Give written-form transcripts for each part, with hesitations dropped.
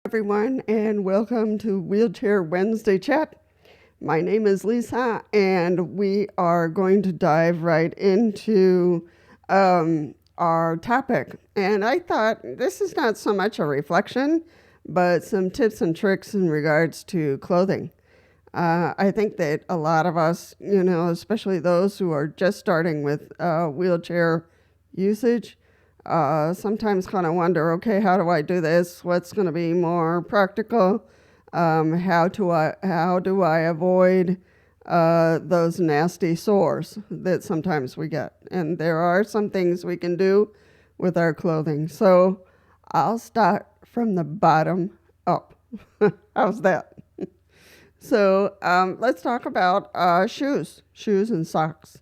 Everyone, and welcome to Wheelchair Wednesday Chat. My name is Lisa, and we are going to dive right into our topic. And I thought this is not so much a reflection, but some tips and tricks in regards to clothing. I think that a lot of us, especially those who are just starting with wheelchair usage, sometimes kind of wonder, okay, how do I do this? What's going to be more practical? How do I avoid those nasty sores that sometimes we get? And there are some things we can do with our clothing. So I'll start from the bottom up. How's that? So let's talk about shoes and socks.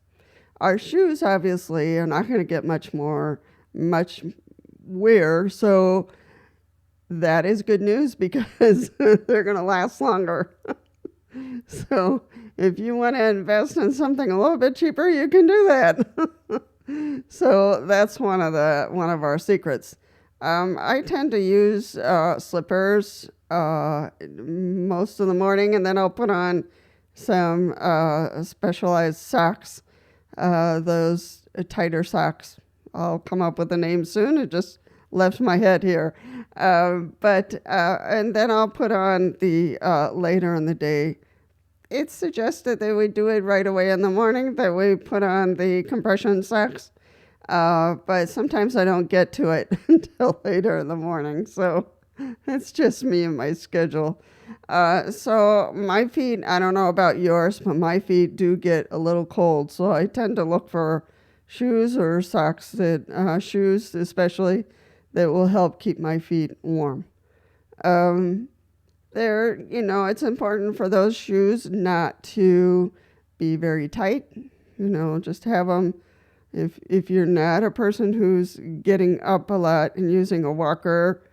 Our shoes obviously are not going to get much wear, so that is good news because they're going to last longer. So if you want to invest in something a little bit cheaper, you can do that. So that's one of our secrets. I tend to use slippers most of the morning, and then I'll put on some specialized socks, those tighter socks. I'll come up with a name soon. It just left my head here. And then I'll put on the later in the day. It's suggested that we do it right away in the morning, that we put on the compression socks. But sometimes I don't get to it until later in the morning. So it's just me and my schedule. So my feet, I don't know about yours, but my feet do get a little cold. So I tend to look for shoes or socks shoes especially, that will help keep my feet warm. It's important for those shoes not to be very tight. Just have them. If you're not a person who's getting up a lot and using a walker,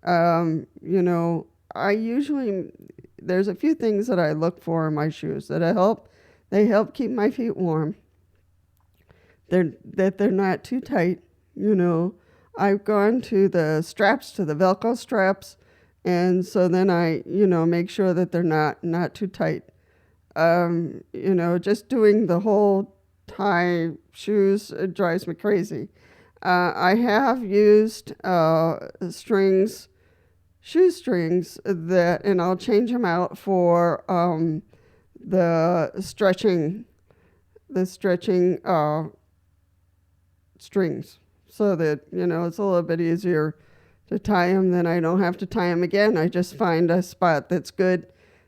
there's a few things that I look for in my shoes they help keep my feet warm. They're not too tight. I've gone to the straps, to the Velcro straps, and so then I, make sure that they're not too tight. Just doing the whole tie shoes, it drives me crazy. I have used shoe strings and I'll change them out for the stretching strings, so that it's a little bit easier to tie them. Then I don't have to tie them again. I just find a spot that's good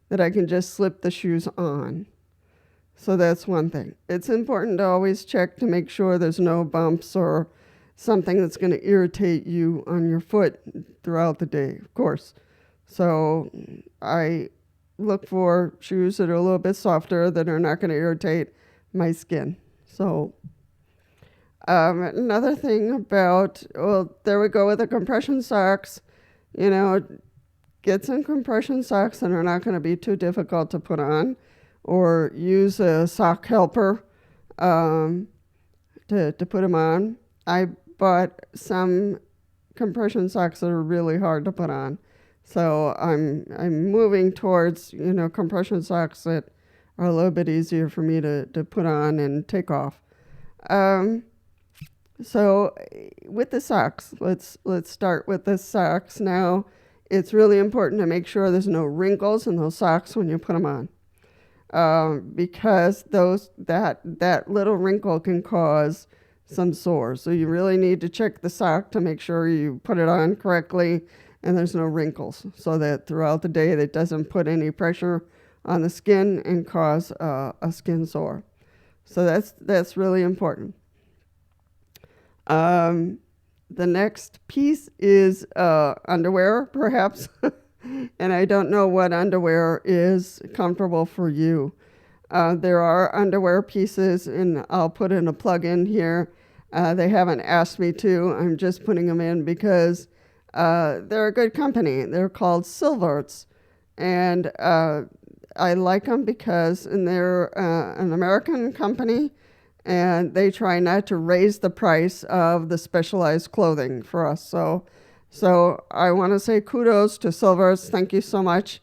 that I can just slip the shoes on. So that's one thing. It's important to always check to make sure there's no bumps or something that's going to irritate you on your foot throughout the day, of course. So I look for shoes that are a little bit softer, that are not going to irritate my skin. So another thing about, there we go with the compression socks. Get some compression socks that are not going to be too difficult to put on, or use a sock helper to put them on. I bought some compression socks that are really hard to put on. So I'm moving towards, compression socks that are a little bit easier for me to put on and take off. So with the socks, let's start with the socks. Now, it's really important to make sure there's no wrinkles in those socks when you put them on, because that little wrinkle can cause some sores. So you really need to check the sock to make sure you put it on correctly and there's no wrinkles, so that throughout the day that doesn't put any pressure on the skin and cause a skin sore. So that's really important. The next piece is underwear, perhaps. And I don't know what underwear is comfortable for you. There are underwear pieces, and I'll put in a plug-in here. They haven't asked me to. I'm just putting them in because they're a good company. They're called Silverts. And I like them because they're an American company, and they try not to raise the price of the specialized clothing for us. So So I want to say kudos to Silvers. Thank you so much.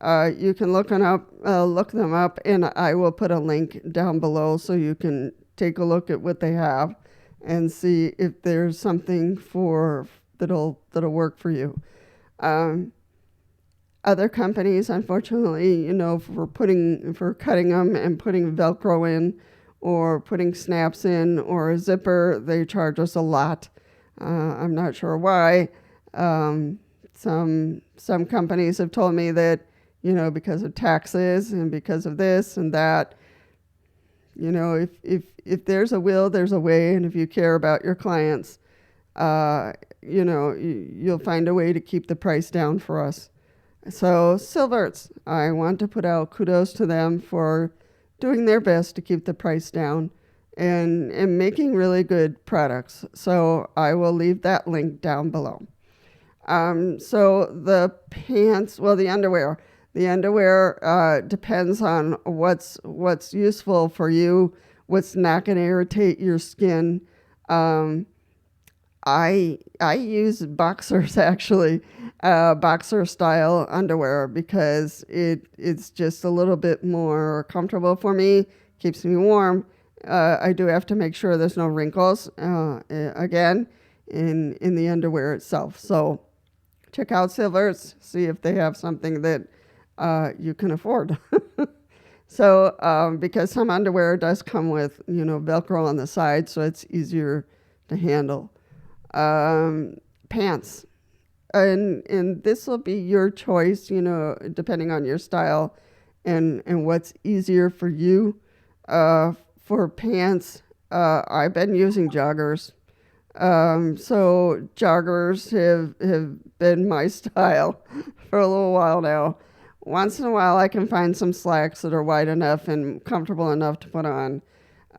You can look them up, and I will put a link down below so you can take a look at what they have and see if there's something that'll work for you. Other companies, unfortunately, for cutting them and putting Velcro in, or putting snaps in, or a zipper, they charge us a lot. I'm not sure why. Some companies have told me that, because of taxes and because of this and that, if there's a will, there's a way, and if you care about your clients, you'll find a way to keep the price down for us. So Silverts, I want to put out kudos to them for doing their best to keep the price down and making really good products. So I will leave that link down below. So the pants, the underwear. The underwear depends on what's useful for you, what's not going to irritate your skin. I use boxers, actually, boxer style underwear, because it's just a little bit more comfortable for me, keeps me warm. I do have to make sure there's no wrinkles, again, in the underwear itself. So check out Silvers, see if they have something that you can afford. So because some underwear does come with, Velcro on the side, so it's easier to handle. Pants. And this will be your choice, depending on your style and what's easier for you. For pants, I've been using joggers. So joggers have been my style for a little while now. Once in a while, I can find some slacks that are wide enough and comfortable enough to put on.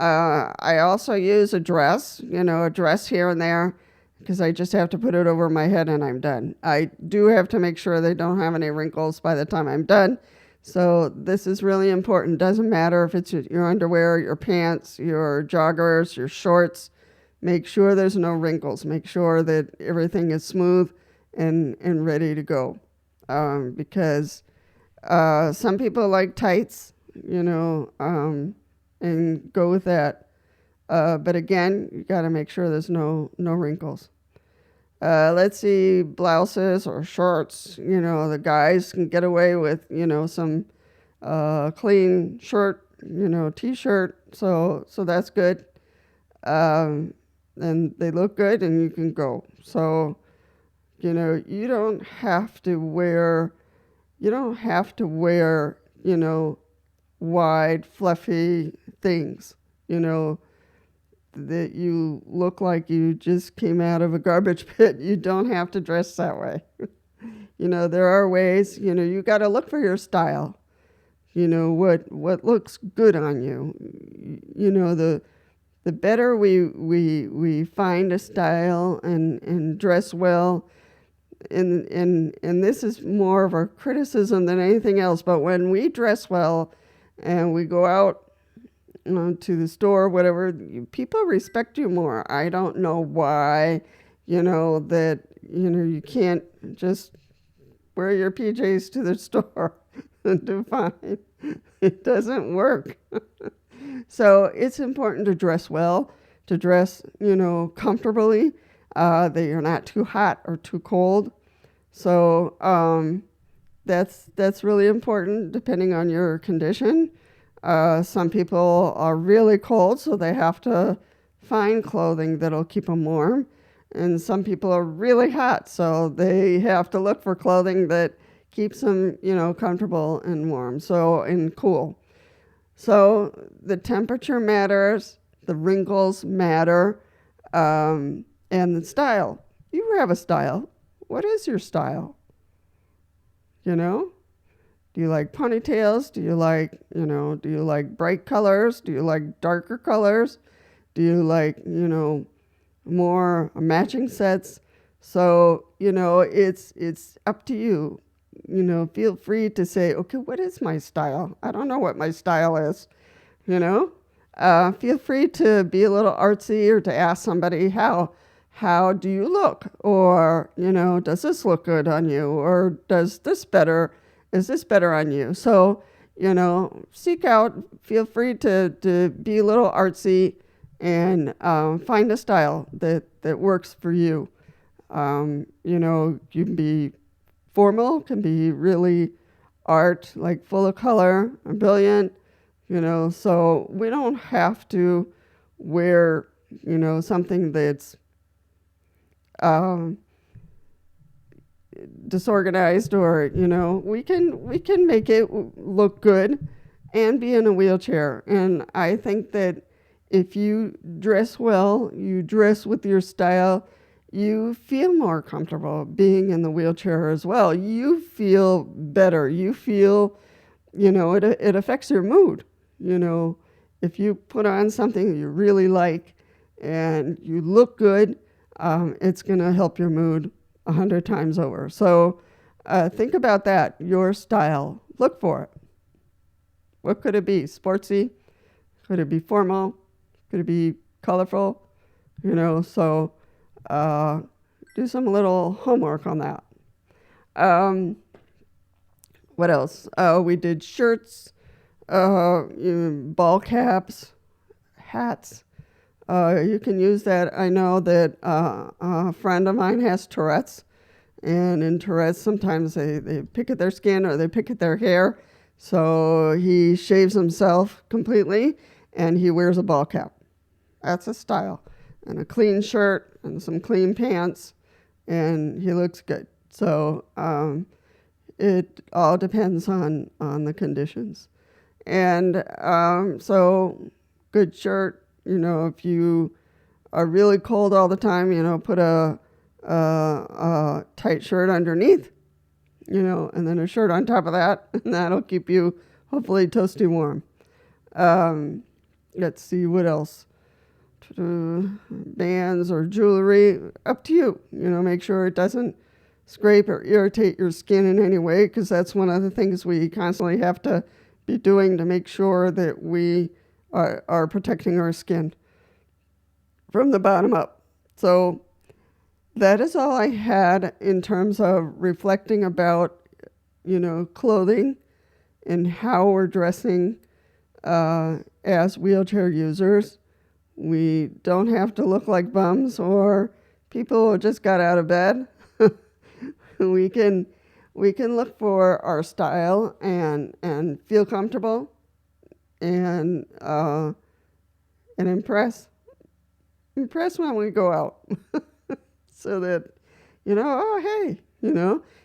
I also use a dress here and there, because I just have to put it over my head and I'm done. I do have to make sure they don't have any wrinkles by the time I'm done. So this is really important. Doesn't matter if it's your underwear, your pants, your joggers, your shorts. Make sure there's no wrinkles. Make sure that everything is smooth and ready to go. Because some people like tights, and go with that. But again, you got to make sure there's no wrinkles. Let's see, blouses or shorts. The guys can get away with, some clean shirt, t-shirt. So that's good. And they look good, and you can go. So, you don't have to wear, wide, fluffy things, that you look like you just came out of a garbage pit. You don't have to dress that way. There are ways, you got to look for your style. What looks good on you. The better we find a style and dress well, and this is more of a criticism than anything else, but when we dress well and we go out to the store, whatever, people respect you more. I don't know why, that, you can't just wear your PJs to the store and do fine. It doesn't work. So it's important to dress well, to dress, comfortably, that you're not too hot or too cold. So that's really important depending on your condition. Some people are really cold, so they have to find clothing that'll keep them warm. And some people are really hot, so they have to look for clothing that keeps them, comfortable and warm, and cool. So the temperature matters, the wrinkles matter, and the style. You have a style. What is your style? Do you like ponytails? Do you like bright colors? Do you like darker colors? Do you like, more matching sets? So, it's up to you. Feel free to say, okay, what is my style? I don't know what my style is, Feel free to be a little artsy, or to ask somebody, how how do you look? Or, does this look good on you? Or is this better on you? So, seek out, feel free to be a little artsy and find a style that works for you. You can be formal, can be really art, like full of color and brilliant, so we don't have to wear, something that's disorganized, or we can make it look good and be in a wheelchair. And I think that if you dress well, you dress with your style, you feel more comfortable being in the wheelchair as well. You feel better. You feel, it affects your mood. If you put on something you really like and you look good, it's going to help your mood 100 times over. So think about that, your style. Look for it. What could it be? Sportsy? Could it be formal? Could it be colorful? So do some little homework on that. What else? We did shirts, ball caps, hats. You can use that. I know that a friend of mine has Tourette's, and in Tourette's sometimes they pick at their skin or they pick at their hair. So he shaves himself completely and he wears a ball cap. That's a style. And a clean shirt and some clean pants, and he looks good. So it all depends on the conditions. And so good shirt, if you are really cold all the time, put a tight shirt underneath, and then a shirt on top of that, and that'll keep you hopefully toasty warm. Let's see, what else? Bands or jewelry, up to you. Make sure it doesn't scrape or irritate your skin in any way, because that's one of the things we constantly have to be doing to make sure that we are protecting our skin from the bottom up. So that is all I had in terms of reflecting about, clothing and how we're dressing as wheelchair users. We don't have to look like bums or people who just got out of bed. We can look for our style and feel comfortable and impress when we go out. So that, oh, hey,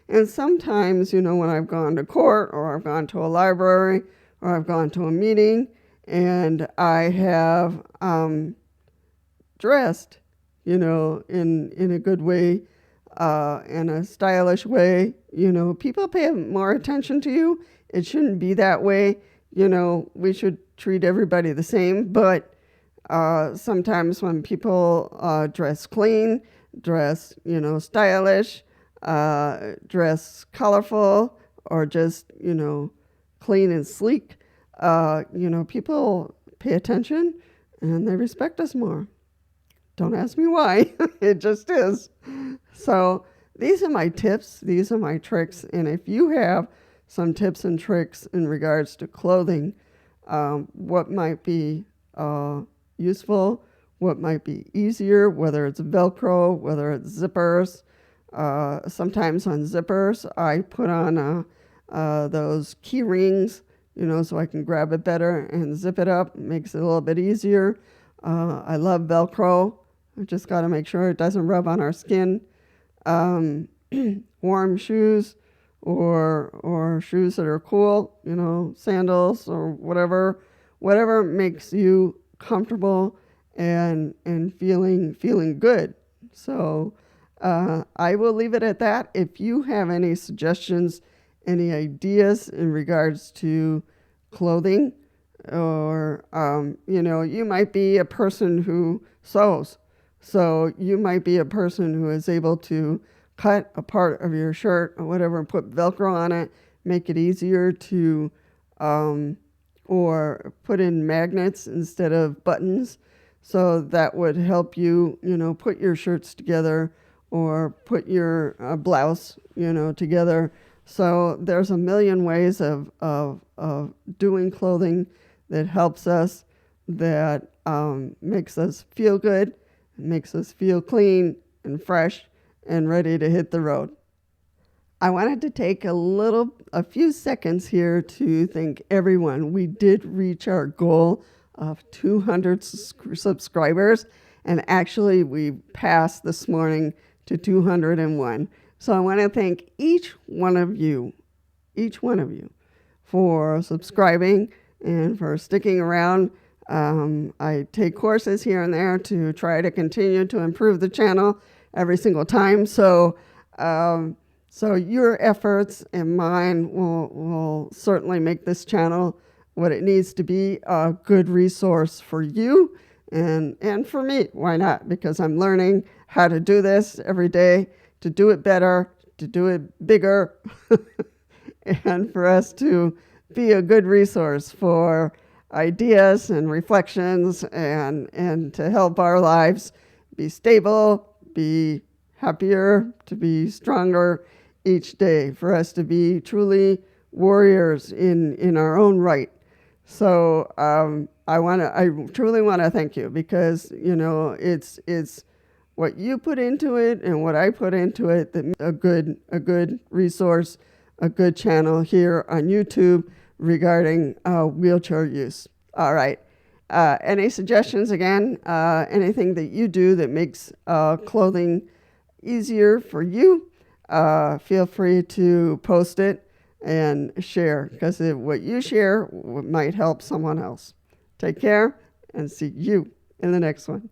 And sometimes, when I've gone to court or I've gone to a library or I've gone to a meeting and I have dressed, in a good way, in a stylish way, people pay more attention to you. It shouldn't be that way. We should treat everybody the same, but sometimes when people dress clean, dress, stylish, dress colorful, or just, clean and sleek, people pay attention and they respect us more. Don't ask me why. It just is. So these are my tips. These are my tricks. And if you have some tips and tricks in regards to clothing, what might be useful, what might be easier, whether it's Velcro, whether it's zippers. Sometimes on zippers, I put on those key rings, so I can grab it better and zip it up. It makes it a little bit easier. I love Velcro. I just got to make sure it doesn't rub on our skin. Warm shoes or shoes that are cool, sandals or whatever makes you comfortable and feeling good. So I will leave it at that. If you have any suggestions, any ideas in regards to clothing, or you might be a person who sews. So you might be a person who is able to cut a part of your shirt or whatever and put Velcro on it, make it easier to, or put in magnets instead of buttons. So that would help you, put your shirts together or put your blouse, together. So there's a million ways of doing clothing that helps us, that makes us feel good, makes us feel clean and fresh and ready to hit the road. I wanted to take a few seconds here to thank everyone. We did reach our goal of 200 subscribers, and actually we passed this morning to 201. So I want to thank each one of you, for subscribing and for sticking around. I take courses here and there to try to continue to improve the channel every single time. So your efforts and mine will certainly make this channel what it needs to be, a good resource for you and for me. Why not? Because I'm learning how to do this every day, to do it better, to do it bigger, and for us to be a good resource for ideas and reflections and to help our lives be stable, be happier, to be stronger each day, for us to be truly warriors in our own right. So I truly want to thank you, because it's what you put into it and what I put into it that makes a good resource, a good channel here on YouTube regarding wheelchair use. All right. Any suggestions again? Anything that you do that makes clothing easier for you? Feel free to post it and share, because what you share might help someone else. Take care and see you in the next one.